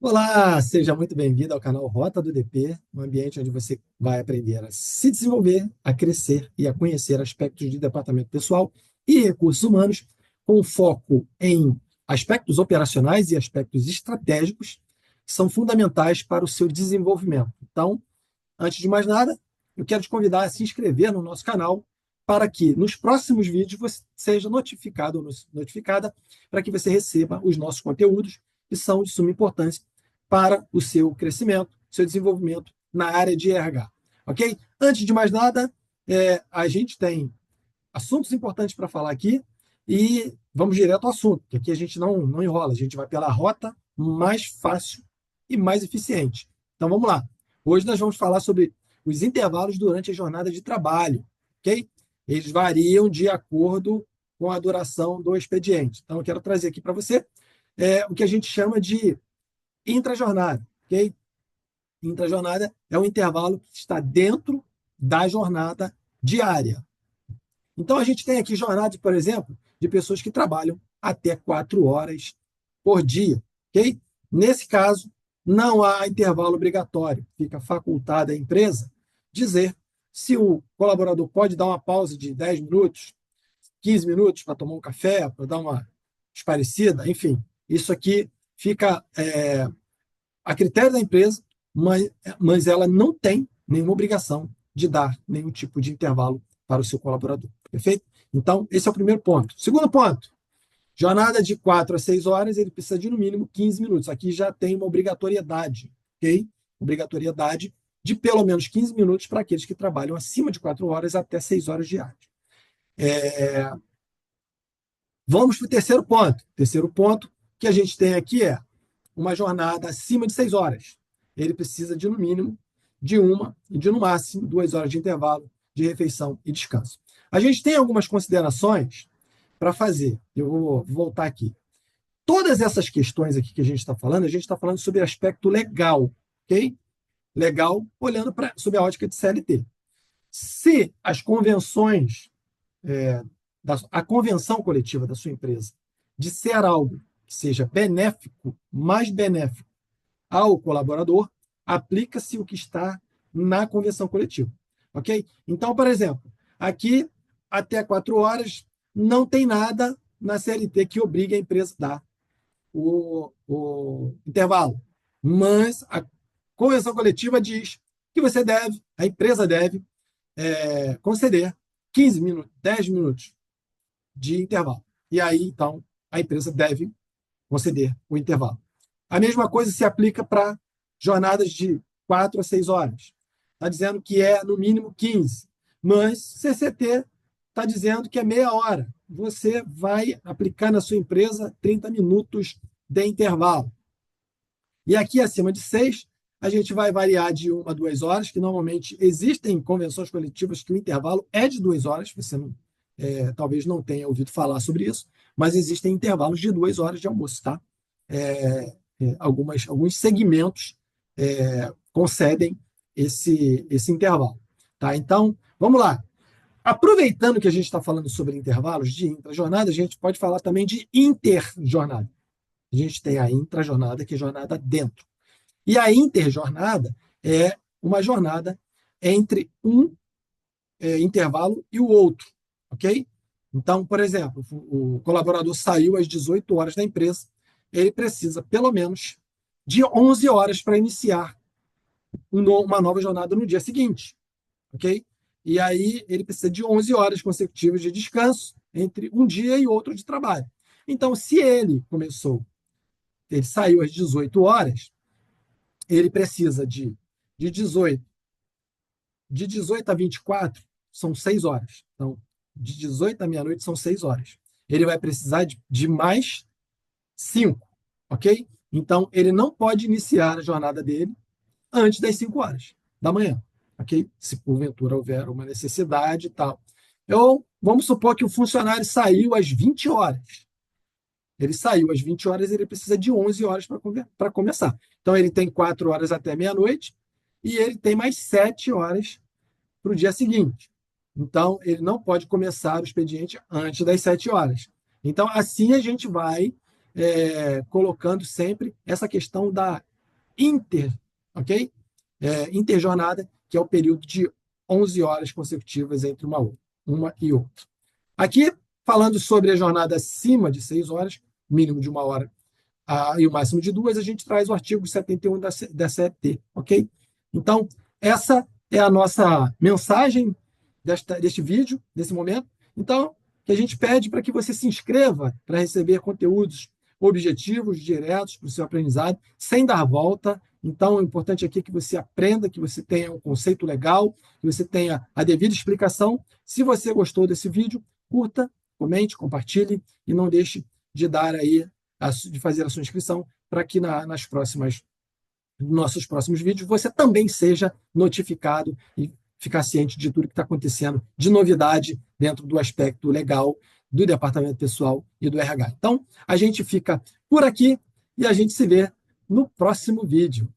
Olá, seja muito bem-vindo ao canal Rota do DP, um ambiente onde você vai aprender a se desenvolver, a crescer e a conhecer aspectos de departamento pessoal e recursos humanos, com foco em aspectos operacionais e aspectos estratégicos que são fundamentais para o seu desenvolvimento. Então, antes de mais nada, eu quero te convidar a se inscrever no nosso canal para que nos próximos vídeos você seja notificado ou notificada para que você receba os nossos conteúdos que são de suma importância para o seu crescimento, seu desenvolvimento na área de RH. Ok? Antes de mais nada, a gente tem assuntos importantes para falar aqui e vamos direto ao assunto, que aqui a gente não enrola, a gente vai pela rota mais fácil e mais eficiente. Então vamos lá. Hoje nós vamos falar sobre os intervalos durante a jornada de trabalho, ok? Eles variam de acordo com a duração do expediente. Então eu quero trazer aqui para você o que a gente chama de intrajornada, ok? Intrajornada é um intervalo que está dentro da jornada diária. Então, a gente tem aqui jornadas, por exemplo, de pessoas que trabalham até 4 horas por dia. Ok? Nesse caso, não há intervalo obrigatório. Fica facultada à empresa dizer se o colaborador pode dar uma pausa de 10 minutos, 15 minutos para tomar um café, para dar uma esparecida, enfim. Isso aqui fica a critério da empresa, mas ela não tem nenhuma obrigação de dar nenhum tipo de intervalo para o seu colaborador. Perfeito? Então, esse é o primeiro ponto. Segundo ponto, jornada de 4 a 6 horas, ele precisa de no mínimo 15 minutos. Aqui já tem uma obrigatoriedade, ok? Obrigatoriedade de pelo menos 15 minutos para aqueles que trabalham acima de 4 horas até 6 horas diárias. Vamos para o terceiro ponto. O terceiro ponto que a gente tem aqui é uma jornada acima de 6 horas. Ele precisa de, no mínimo, de uma e de, no máximo, 2 horas de intervalo de refeição e descanso. A gente tem algumas considerações para fazer. Eu vou voltar aqui. Todas essas questões aqui que a gente está falando sobre aspecto legal, ok? Legal, olhando sob a ótica de CLT. Se as convenções, a convenção coletiva da sua empresa disser algo que seja benéfico, mais benéfico ao colaborador, aplica-se o que está na convenção coletiva. Ok? Então, por exemplo, aqui até 4 horas não tem nada na CLT que obrigue a empresa a dar o intervalo. Mas a convenção coletiva diz que você deve, a empresa deve conceder 15 minutos, 10 minutos de intervalo. E aí, então, a empresa deve conceder o intervalo. A mesma coisa se aplica para jornadas de 4 a 6 horas. Está dizendo que é no mínimo 15, mas CCT está dizendo que é meia hora. Você vai aplicar na sua empresa 30 minutos de intervalo. E aqui acima de 6, a gente vai variar de 1 a 2 horas, que normalmente existem convenções coletivas que o intervalo é de 2 horas, você não, talvez não tenha ouvido falar sobre isso, mas existem intervalos de 2 horas de almoço, tá? Alguns segmentos concedem esse intervalo. Tá? Então, vamos lá. Aproveitando que a gente está falando sobre intervalos de intrajornada, a gente pode falar também de interjornada. A gente tem a intrajornada, que é jornada dentro. E a interjornada é uma jornada entre um intervalo e o outro. Ok? Então, por exemplo, o colaborador saiu às 18 horas da empresa, ele precisa, pelo menos, de 11 horas para iniciar uma nova jornada no dia seguinte. Ok? E aí ele precisa de 11 horas consecutivas de descanso entre um dia e outro de trabalho. Então, se ele saiu às 18 horas, ele precisa de 18, de 18 a 24 são 6 horas. Então, de 18 à meia-noite são 6 horas. Ele vai precisar de mais 5, ok? Então, ele não pode iniciar a jornada dele antes das 5 horas da manhã, ok? Se porventura houver uma necessidade e tal. Então, vamos supor que o funcionário saiu às 20 horas. Ele saiu às 20 horas, ele precisa de 11 horas para começar. Então, ele tem 4 horas até meia-noite e ele tem mais 7 horas para o dia seguinte. Então, ele não pode começar o expediente antes das 7 horas. Então, assim a gente vai colocando sempre essa questão da ok? Interjornada, que é o período de 11 horas consecutivas entre uma e outra. Aqui, falando sobre a jornada acima de 6 horas, mínimo de 1 hora e o máximo de 2, a gente traz o artigo 71 da CLT, ok? Então, essa é a nossa mensagem deste vídeo, desse momento. Então, que a gente pede para que você se inscreva para receber conteúdos objetivos, diretos para o seu aprendizado, sem dar volta. Então, o importante aqui é que você aprenda, que você tenha um conceito legal, que você tenha a devida explicação. Se você gostou desse vídeo, curta, comente, compartilhe e não deixe de dar aí, de fazer a sua inscrição para que nas nossos próximos vídeos você também seja notificado e ficar ciente de tudo que está acontecendo de novidade dentro do aspecto legal do departamento pessoal e do RH. Então, a gente fica por aqui e a gente se vê no próximo vídeo.